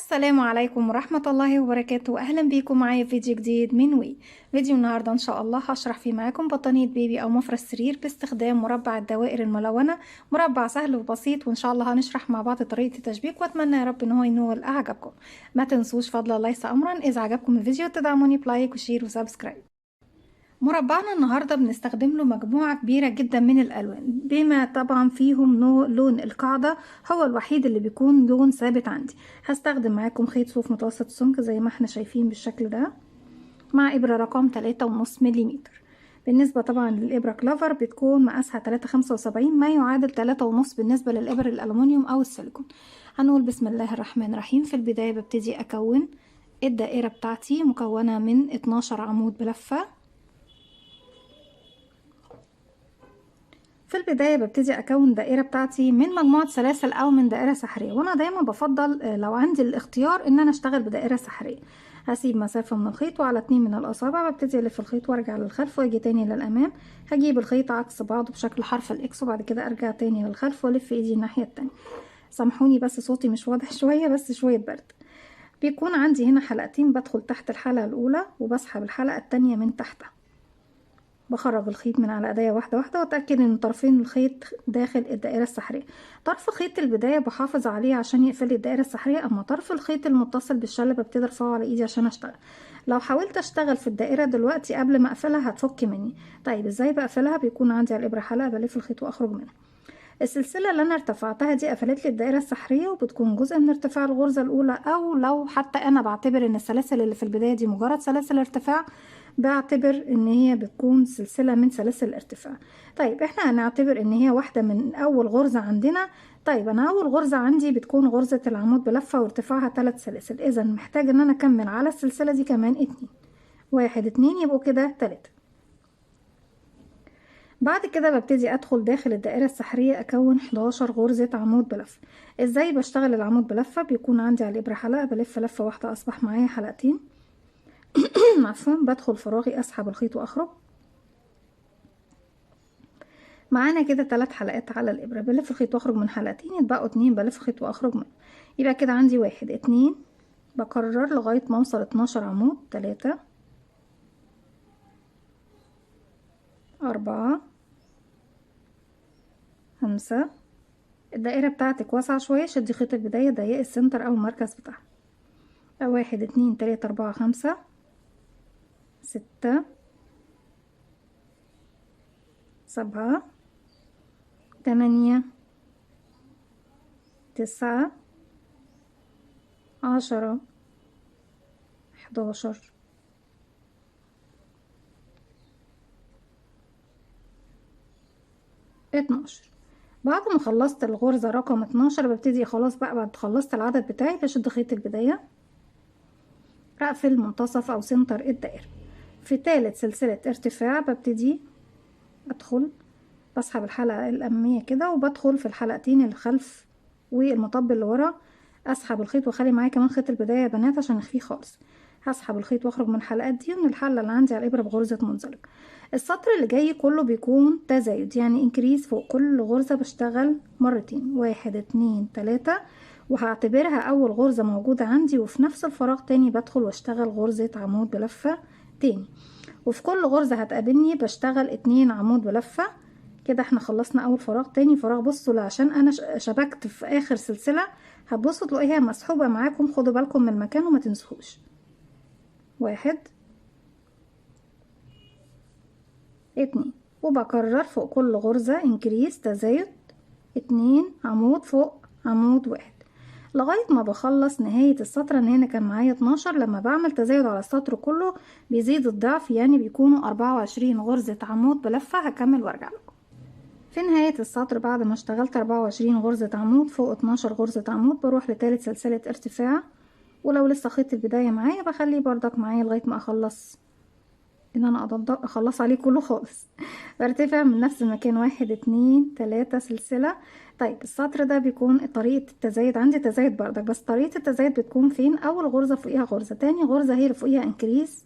السلام عليكم ورحمة الله وبركاته. أهلا بيكم معايا في فيديو جديد من فيديو النهاردة إن شاء الله هشرح فيه معاكم بطانية بيبي أو مفرش سرير باستخدام مربع الدوائر الملونة. مربع سهل وبسيط، وإن شاء الله هنشرح مع بعض طريقة التشبيك، وأتمنى يا رب إن هو ينول أعجابكم. ما تنسوش فضل ليس أمرا إذا عجبكم الفيديو تدعموني بلايك وشير وسبسكرايب. مربعنا النهاردة بنستخدم له مجموعة كبيرة جدا من الألوان، بما طبعا فيهم لون القاعدة هو الوحيد اللي بيكون لون ثابت عندي. هستخدم معاكم خيط صوف متوسط السمك زي ما احنا شايفين بالشكل ده، مع إبرة رقم 3.5 مليمتر. بالنسبة طبعا للإبرة كلافر بتكون مقاسها 3.75، ما يعادل 3.5 بالنسبة للإبر الألمونيوم أو السيليكون. هنقول بسم الله الرحمن الرحيم. في البداية ببتدي أكون الدائرة بتاعتي مكونة من 12 عمود بلفة. في البداية ببتدي أكون دائرة بتاعتي من مجموعة سلاسل أو من دائرة سحرية، وأنا دايما بفضل لو عندي الاختيار إن أنا أشتغل بدائرة سحرية. هسيب مسافة من الخيط وعلى 2 من الأصابع ببتدي ألف الخيط وأرجع للخلف وأجي تاني للأمام. هجيب الخيط عكس بعضه بشكل حرف الإكس، وبعد كده أرجع تاني للخلف وألف إيدي الناحية التانية. سامحوني بس صوتي مش واضح شوية، بس شوية برد. بيكون عندي هنا حلقتين، بدخل تحت الحلقة الأولى وبسحب الحلقة التانية من تحتها. بخرج الخيط من على ايديا واحده واحده واتاكد ان طرفين الخيط داخل الدائره السحريه. طرف خيط البدايه بحافظ عليه عشان يقفل لي الدائره السحريه، اما طرف الخيط المتصل بالشله ببتدي ارفعه على ايدي عشان اشتغل. لو حاولت اشتغل في الدائره دلوقتي قبل ما اقفلها هتفك مني. طيب ازاي بقفلها؟ بيكون عندي على الابره حلقه بلف الخيط واخرج منها. السلسله اللي انا ارتفعتها دي قفلت لي الدائره السحريه، وبتكون جزء من ارتفاع الغرزه الاولى، او لو حتى انا بعتبر ان السلاسل اللي في البدايه دي مجرد سلاسل ارتفاع، بعتبر ان هي بتكون سلسله من سلاسل الارتفاع. طيب احنا هنعتبر ان هي واحده من اول غرزه عندنا. طيب انا اول غرزه عندي بتكون غرزه العمود بلفه وارتفاعها 3 سلاسل، اذا محتاج ان انا اكمل على السلسله دي كمان 2. 1 2 يبقوا كده 3. بعد كده ببتدي ادخل داخل الدائرة السحرية اكون 11 غرزة عمود بلفة. ازاي بشتغل العمود بلفة؟ بيكون عندي على الابرة حلقة بلف لفة واحدة، اصبح معايا حلقتين. عفوا. بدخل فراغي اسحب الخيط واخرج. معانا كده 3 حلقات على الابرة، بلف الخيط واخرج من حلقتين، يتبقوا 2 بلف الخيط واخرج منه. يبقى كده عندي 1 2. بكرر لغاية ما اوصل 12 عمود. 3 4 5. الدائرة بتاعتك واسعة شوية، شدي خيط البداية ضيقي السنتر او المركز بتاعها. 1 2 3 4 5 6 7 8 9 10 11 12. بعد ما خلصت الغرزة رقم 12 ببتدي خلاص بقى، بعد خلصت العدد بتاعي بشد خيط البداية، بقفل منتصف او سنتر الدائرة. في ثالث سلسلة ارتفاع ببتدي ادخل، بسحب الحلقة الأمامية كده وبدخل في الحلقتين الخلف والمطب اللي ورا. اسحب الخيط واخلي معايا كمان خيط البداية يا بنات عشان اخفيه خالص. هسحب الخيط واخرج من الحلقات دي ومن الحلة اللي عندي على الابرة بغرزة منزلق. السطر اللي جاي كله بيكون تزايد، يعني انكريز، فوق كل غرزة بشتغل مرتين. 1 2 3، وهعتبرها اول غرزة موجودة عندي، وفي نفس الفراغ تاني بدخل واشتغل غرزة عمود بلفة تاني، وفي كل غرزة هتقابلني بشتغل 2 عمود بلفة. كده احنا خلصنا اول فراغ. تاني فراغ بصوا، لا عشان انا شبكت في اخر سلسلة هتبصوا تلاقيها مسحوبة معاكم، خدوا بالكم من المكان وما تنسوش. 1 2، وبكرر فوق كل غرزة انكريس تزايد 2 عمود فوق عمود 1 لغاية ما بخلص نهاية السطر. انا هنا كان معايا 12، لما بعمل تزايد على السطر كله بيزيد الضعف، يعني بيكونوا 24 غرزة عمود بلفة. هكمل وارجع لكم. في نهاية السطر بعد ما اشتغلت 24 غرزة عمود فوق 12 غرزة عمود بروح لتالت سلسلة ارتفاع، ولو لسه خيط البداية معايا بخليه بردك معايا لغاية ما اخلص، ان انا اخلص عليه كله خالص. برتفع من نفس المكان. 1 2 3 سلسلة. طيب السطر ده بيكون طريقة التزايد عندي تزايد بردك، بس طريقة التزايد بتكون فين؟ اول غرزة فوقيها غرزة، تاني غرزة هي اللي فوقيها انكريز،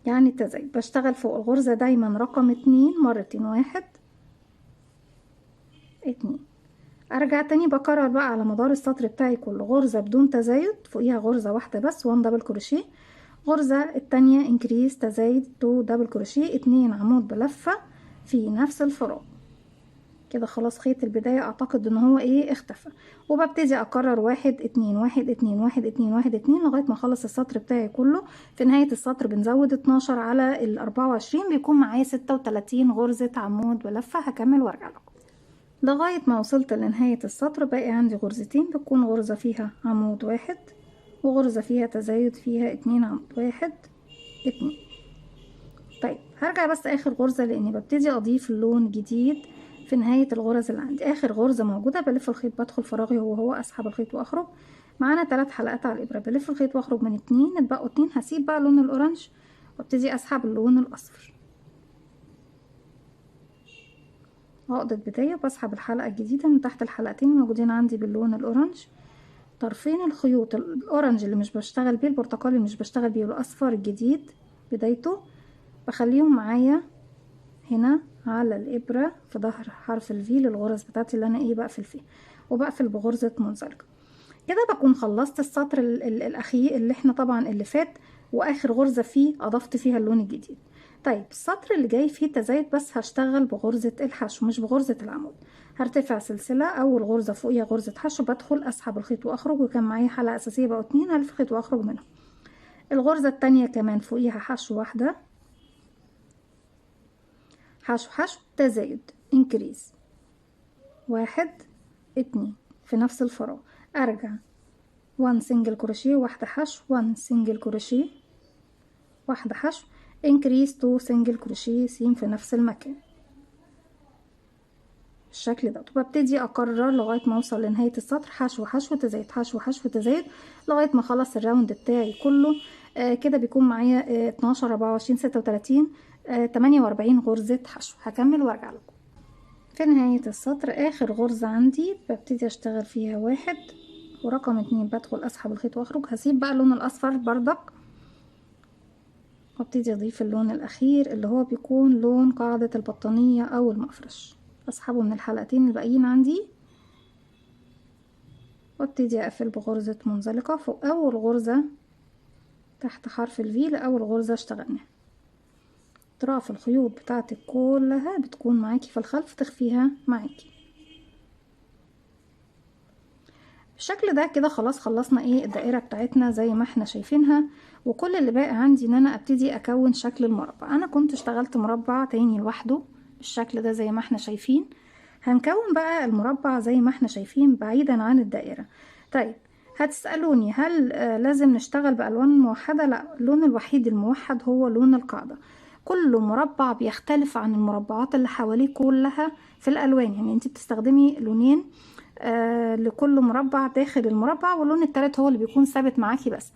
يعني التزايد. بشتغل فوق الغرزة دايما رقم 2 مرتين. 1 2. ارجع تاني بكرر بقى على مدار السطر بتاعي كله غرزة بدون تزايد، فوقيها غرزة واحدة بس 1 دبل كروشيه، غرزة التانية انكريز تزايد 2 دبل كروشيه، 2 عمود بلفة في نفس الفراغ. كده خلاص خيط البداية اعتقد ان هو ايه اختفى. وببتدي اكرر 1 2 1 2 1 2 1 2 لغاية ما اخلص السطر بتاعي كله. في نهاية السطر بنزود 12 على ال 24، بيكون معايا 36 غرزة عمود بلفة. هكمل وارجع لكم. لغاية ما وصلت لنهاية السطر باقي عندي غرزتين، بتكون غرزة فيها عمود واحد وغرزة فيها تزايد فيها 2 عمود 1 2. طيب هرجع بس اخر غرزة لاني ببتدي اضيف اللون جديد في نهاية الغرز اللي عندي. اخر غرزة موجودة بلف الخيط بدخل فراغي هو اسحب الخيط واخرج. معانا 3 حلقات على الابرة، بلف الخيط واخرج من 2، اتبقوا 2. هسيب بقى لون الاورنج وابتدي اسحب اللون الاصفر. عقدة بداية وبسحب الحلقة الجديدة من تحت الحلقتين الموجودين عندي باللون الاورنج. طرفين الخيوط الاورنج اللي مش بشتغل بيه، البرتقالي اللي مش بشتغل بيه، والاصفر الجديد بدايته، بخليهم معايا هنا على الابرة في ظهر حرف الفي للغرز بتاعتي اللي انا بقفل فيه، وبقفل بغرزة منزلقة. كده بكون خلصت السطر الاخير اللي احنا طبعا اللي فات، واخر غرزة فيه اضفت فيها اللون الجديد. طيب السطر اللي جاي فيه تزايد بس هشتغل بغرزة الحشو مش بغرزة العمود. هرتفع سلسلة، اول غرزة فوقيها غرزة حشو، بدخل اسحب الخيط واخرج، وكان معايا حلقة اساسية بقوا 2، هلف خيط واخرج منها. الغرزة التانية كمان فوقيها حشو واحدة، حشو حشو تزايد انكريز 1 2 في نفس الفراغ. ارجع 1 سنجل كروشيه واحدة حشو، 1 سنجل كروشيه واحدة حشو، انكريز 2 سنجل كروشيه سين في نفس المكان بالشكل ده. وببتدي اكرر لغايه ما اوصل لنهايه السطر حشو حشو تزايد حشو حشو تزايد لغايه ما اخلص الراوند بتاعي كله. كده بيكون معايا 12 24 36 48 غرزه حشو. هكمل وارجع لكم. في نهايه السطر اخر غرزه عندي ببتدي اشتغل فيها 1 ورقم 2 بدخل اسحب الخيط واخرج. هسيب بقى اللون الاصفر بردك وابتدي اضيف اللون الاخير اللي هو بيكون لون قاعدة البطانية او المفرش. اسحبه من الحلقتين الباقيين عندي وابتدي اقفل بغرزة منزلقة فوق اول غرزة تحت حرف الفي لاول غرزة اشتغلناها. اطراف الخيوط بتاعتك كلها بتكون معاكي في الخلف، تخفيها معاكي بالشكل ده. كده خلاص خلصنا الدائرة بتاعتنا زي ما احنا شايفينها. وكل اللي باقي عندي ان انا ابتدي اكون شكل المربع. انا كنت اشتغلت مربع تاني لوحده بالشكل ده زي ما احنا شايفين. هنكون بقى المربع زي ما احنا شايفين بعيدا عن الدائرة. طيب هتسألوني هل لازم نشتغل بألوان موحدة؟ لا، اللون الوحيد الموحد هو لون القاعدة. كل مربع بيختلف عن المربعات اللي حواليه كلها في الألوان، يعني انت بتستخدمي لونين لكل مربع داخل المربع، واللون التالت هو اللي بيكون ثابت معاكي. بس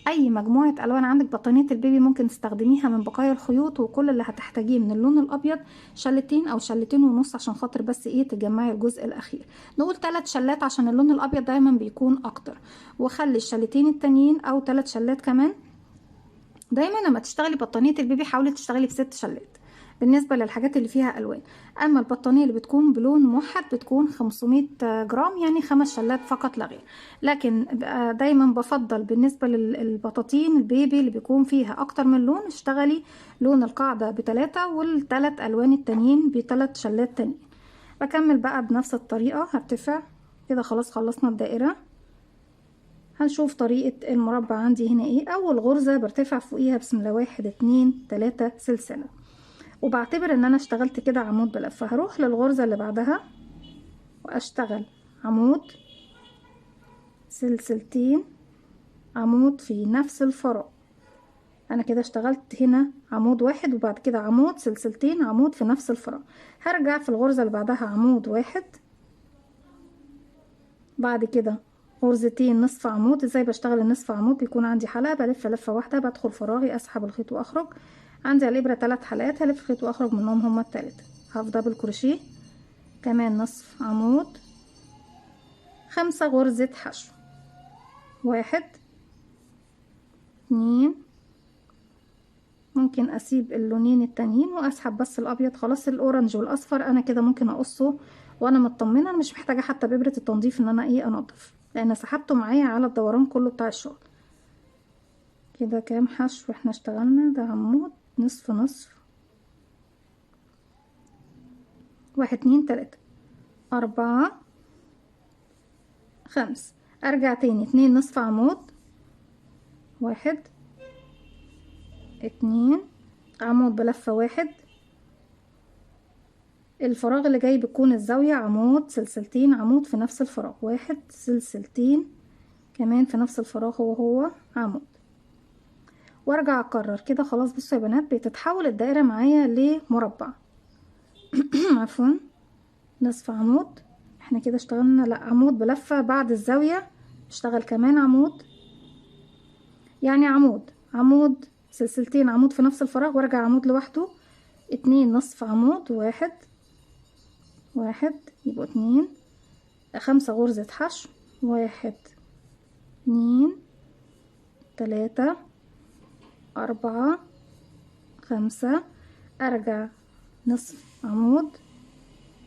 اي مجموعة الوان عندك، بطانية البيبي ممكن تستخدميها من بقايا الخيوط، وكل اللي هتحتاجيه من اللون الابيض شلتين او شلتين ونص عشان خاطر بس تجمعي الجزء الاخير. نقول 3 شلات عشان اللون الابيض دايما بيكون اكتر، وخلي الشلتين التانيين او 3 شلات كمان. دايما لما تشتغلي بطانية البيبي حاولي تشتغلي ب6 شلات بالنسبة للحاجات اللي فيها ألوان. أما البطانية اللي بتكون بلون موحد بتكون 500 جرام، يعني 5 شلات فقط لا غير. لكن دايما بفضل بالنسبة للبطاطين البيبي اللي بيكون فيها أكتر من لون، اشتغلي لون القاعدة ب3 وال3 ألوان التانيين ب3 شلات تانيين. بكمل بقى بنفس الطريقة. هرتفع كده خلاص خلصنا الدائرة. هنشوف طريقة المربع عندي هنا اول غرزة برتفع فوقيها بسم الله 1 2 3 سلسلة، وبعتبر ان انا اشتغلت كده عمود بلفة. هروح للغرزة اللي بعدها واشتغل عمود سلسلتين عمود في نفس الفراغ. انا كده اشتغلت هنا عمود واحد وبعد كده عمود سلسلتين عمود في نفس الفراغ. هرجع في الغرزة اللي بعدها عمود واحد، بعد كده غرزتين نصف عمود. ازاي بشتغل النصف عمود؟ بيكون عندي حلقة بلف لفة واحدة بدخل فراغي اسحب الخيط واخرج. عندي على الابرة 3 حلقات هلف الخيط واخرج منهم هما التالتة. هاف دبل كروشيه كمان نصف عمود 5 غرزة حشو 1 2. ممكن اسيب اللونين التانيين واسحب بس الابيض. خلاص الاورنج والاصفر انا كده ممكن اقصه وانا مطمنه، انا مش محتاجه حتى بابره التنظيف ان انا انضف، لان سحبته معايا على الدوران كله بتاع الشغل. كده كام حشو احنا اشتغلنا؟ ده عمود نصف نصف، 1 2 3 4 5. ارجع تاني 2 نصف عمود، 1 2 عمود بلفة 1. الفراغ اللي جاي بتكون الزاوية عمود سلسلتين عمود في نفس الفراغ، 1 سلسلتين كمان في نفس الفراغ هو عمود، وارجع اكرر كده. خلاص بصوا يا بنات بتتحول الدائرة معايا لمربع. عفوا، نصف عمود احنا كده اشتغلنا، لا عمود بلفة بعد الزاوية اشتغل كمان عمود، يعني عمود سلسلتين عمود في نفس الفراغ وارجع عمود لوحده، 2 نصف عمود، 1 يبقوا 2، 5 غرزة حشو، 1 2 3 4 5. ارجع نصف عمود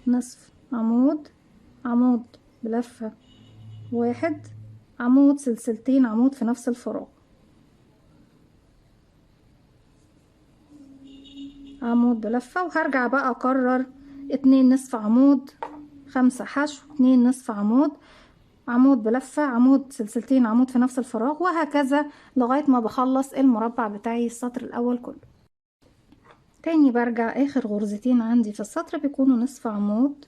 نصف عمود، عمود بلفة 1، عمود سلسلتين عمود في نفس الفراغ، عمود بلفة، وهرجع بقى اكرر 2 نصف عمود، 5 حشو، 2 نصف عمود، عمود بلفة، عمود سلسلتين عمود في نفس الفراغ، وهكذا لغاية ما بخلص المربع بتاعي السطر الاول كله. تاني برجع اخر غرزتين عندي في السطر بيكونوا نصف عمود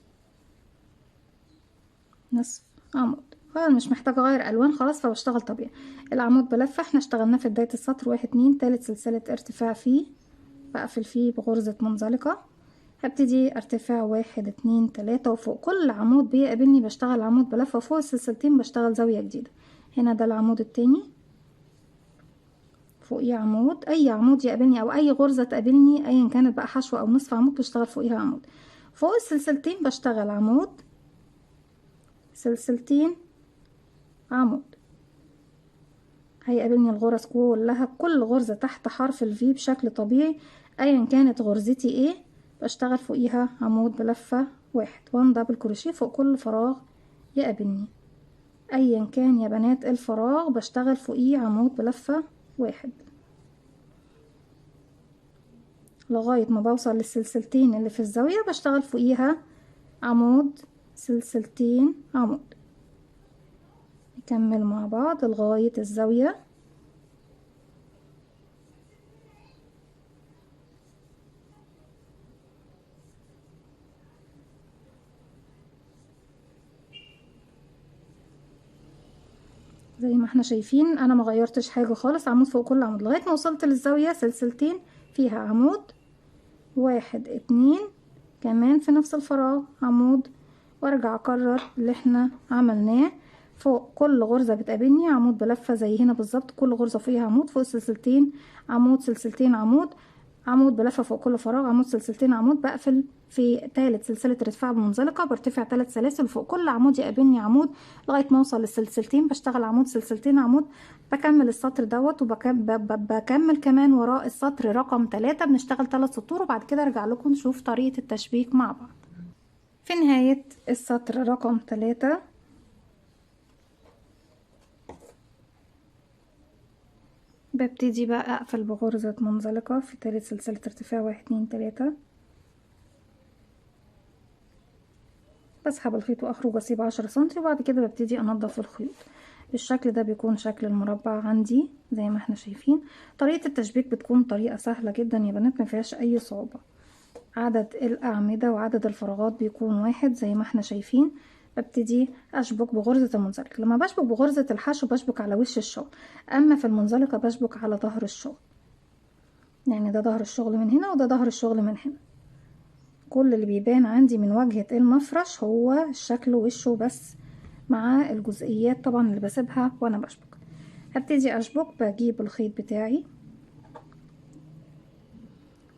نصف عمود. انا مش محتاجة اغير الوان خلاص، فبشتغل طبيعي. العمود بلفة احنا اشتغلناه في بداية السطر، 1 2 تالت سلسلة ارتفاع فيه، بقفل فيه بغرزة منزلقة، هبتدي ارتفاع 1 2 3، وفوق كل عمود بيقابلني بشتغل عمود بلفة، وفوق السلسلتين بشتغل زاوية جديدة. هنا ده العمود التاني، فوقيه عمود، اي عمود يقابلني او اي غرزة تقابلني ايا كانت بقى حشو او نصف عمود بشتغل فوقيها عمود. فوق السلسلتين بشتغل عمود سلسلتين عمود، هيقابلني الغرز كلها، كل غرزة تحت حرف الفي بشكل طبيعي ايا كانت غرزتي ايه بشتغل فوقيها عمود بلفة 1 دبل كروشيه فوق كل فراغ يقابلني، ايا كان يا بنات الفراغ بشتغل فوقيه عمود بلفة 1 لغاية ما بوصل للسلسلتين اللي في الزاوية بشتغل فوقيها عمود سلسلتين عمود. نكمل مع بعض لغاية الزاوية. زي ما احنا شايفين انا ما غيرتش حاجة خالص، عمود فوق كل عمود لغاية ما وصلت للزاوية سلسلتين فيها عمود، 1 2 كمان في نفس الفراغ عمود، وارجع اكرر اللي احنا عملناه. فوق كل غرزة بتقابلني عمود بلفة زي هنا بالظبط، كل غرزة فيها عمود، فوق السلسلتين عمود سلسلتين عمود، عمود بلفة فوق كل فراغ عمود سلسلتين عمود، بقفل في تالت سلسلة ارتفاع منزلقة، برتفع 3 سلاسل فوق كل عمود يقابلني عمود لغاية ما اوصل للسلسلتين بشتغل عمود سلسلتين عمود. بكمل السطر دوت وبكمل كمان وراء السطر رقم 3 بنشتغل 3 سطور، وبعد كده ارجع لكم نشوف طريقة التشبيك مع بعض. في نهاية السطر رقم 3 ببتدي بقى اقفل بغرزة منزلقة في تالت سلسلة ارتفاع 1 2 3، بسحب الخيط واخرج واسيب 10 سنتي، وبعد كده ببتدي انضف الخيوط. بالشكل ده بيكون شكل المربع عندي زي ما احنا شايفين. طريقة التشبيك بتكون طريقة سهلة جدا يا بنات، ما فيهاش اي صعوبة. عدد الاعمدة وعدد الفراغات بيكون 1 زي ما احنا شايفين. ببتدي اشبك بغرزة المنزلق، لما بشبك بغرزة الحشو بشبك على وش الشغل، اما في المنزلقة بشبك على ظهر الشغل، يعني ده ظهر الشغل من هنا وده ظهر الشغل من هنا. كل اللي بيبان عندي من واجهة المفرش هو الشكل وشه بس، مع الجزئيات طبعا اللي بسيبها وانا بشبك. هبتدي اشبك، بجيب الخيط بتاعي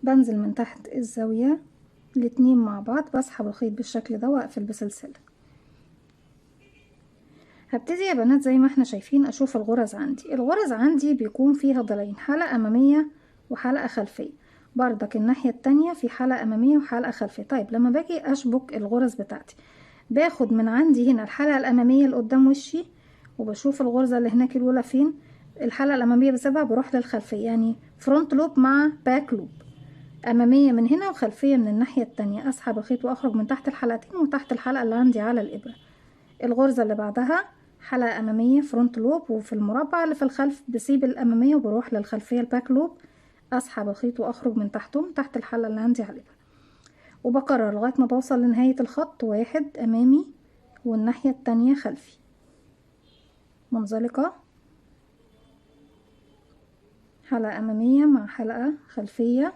بنزل من تحت الزاوية الاتنين مع بعض، بسحب الخيط بالشكل ده واقفل بسلسلة. هبتدي يا بنات زي ما احنا شايفين اشوف الغرز عندي. الغرز عندي بيكون فيها ضلعين، حلقة امامية وحلقة خلفية، بردك الناحية التانية في حلقة امامية وحلقة خلفية. طيب لما باجي اشبك الغرز بتاعتي باخد من عندي هنا الحلقة الامامية اللي قدام وشي، وبشوف الغرزة اللي هناك الاولى فين، الحلقة الامامية بسيبها بروح للخلفية، يعني فرونت لوب مع باك لوب، امامية من هنا وخلفية من الناحية التانية. اسحب الخيط واخرج من تحت الحلقتين وتحت الحلقة اللي عندي على الابرة. الغرزة اللي بعدها حلقة امامية فرونت لوب، وفي المربع اللي في الخلف بسيب الامامية وبروح للخلفية الباك لوب، اسحب الخيط واخرج من تحتهم تحت الحلقة اللي عندي على الابرة، وبكرر لغاية ما بوصل لنهاية الخط. واحد امامي والناحية التانية خلفي، منزلقة، حلقة امامية مع حلقة خلفية،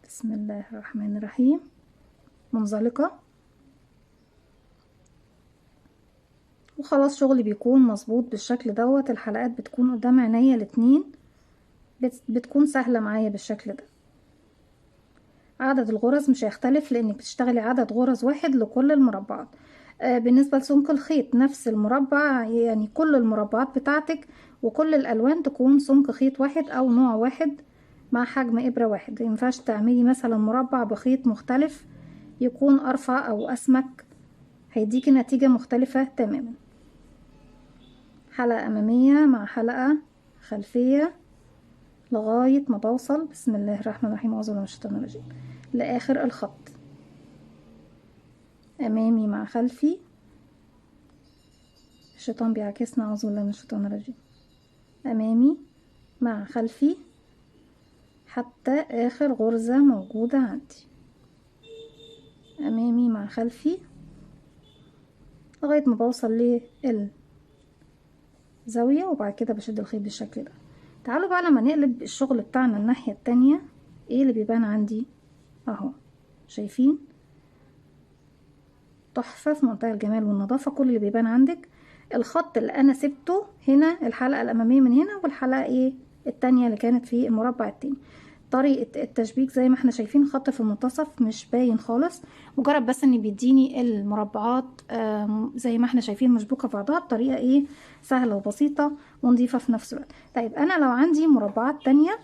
بسم الله الرحمن الرحيم، منزلقة، وخلاص شغلي بيكون مظبوط بالشكل دوت. الحلقات بتكون قدام عينيا الاتنين، بتكون سهلة معايا بالشكل ده. عدد الغرز مش هيختلف لانك بتشتغلي عدد غرز واحد لكل المربعات. بالنسبة لسمك الخيط نفس المربع، يعني كل المربعات بتاعتك وكل الالوان تكون سمك خيط واحد او نوع واحد مع حجم ابرة واحد. مينفعش تعملي مثلا مربع بخيط مختلف يكون ارفع او اسمك، هيديكي نتيجة مختلفة تماما. حلقة امامية مع حلقة خلفية لغاية ما بوصل، بسم الله الرحمن الرحيم، اعوذ بالله من الشيطان الرجيم، لاخر الخط. امامي مع خلفي، الشيطان بيعكسنا، اعوذ بالله من الشيطان الرجيم، امامي مع خلفي حتى اخر غرزة موجودة عندي، امامي مع خلفي لغاية ما بوصل للزاوية، وبعد كده بشد الخيط بالشكل ده. تعالوا بقى لما نقلب الشغل بتاعنا الناحية التانية، ايه اللي بيبان عندي اهو، شايفين؟ تحفة في منتهى الجمال والنظافة. كل اللي بيبان عندك الخط اللي انا سبته هنا، الحلقة الامامية من هنا، والحلقة ايه التانية اللي كانت في المربع التاني. طريقة التشبيك زي ما احنا شايفين، خط في المنتصف مش باين خالص، مجرد بس ان بيديني المربعات زي ما احنا شايفين مشبوكة في بعضها بطريقة ايه سهلة وبسيطة ونظيفة في نفس الوقت. طيب انا لو عندي مربعات تانية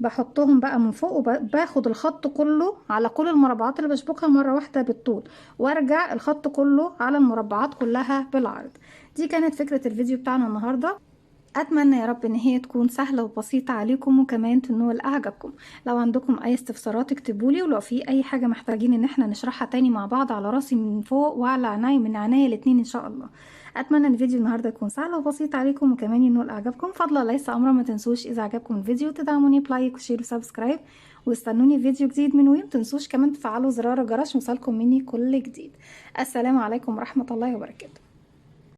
بحطهم بقى من فوق، وباخد الخط كله على كل المربعات اللي بشبكها مرة واحدة بالطول، وارجع الخط كله على المربعات كلها بالعرض. دي كانت فكرة الفيديو بتاعنا النهاردة. اتمنى يا رب ان هي تكون سهله وبسيطه عليكم، وكمان تنول اعجابكم. لو عندكم اي استفسارات اكتبولي، ولو في اي حاجه محتاجين ان احنا نشرحها تاني مع بعض، على راسي من فوق وعلى عيني من عينيا الاتنين ان شاء الله. اتمنى ان الفيديو النهارده يكون سهل وبسيط عليكم، وكمان ينول اعجابكم. فضلا ليس امرا، ما تنسوش اذا عجبكم الفيديو تدعموني بلايك وشير وسبسكرايب، واستنوني فيديو جديد من ويم. تنسوش كمان تفعلوا زرار الجرس يوصلكم مني كل جديد. السلام عليكم ورحمه الله وبركاته.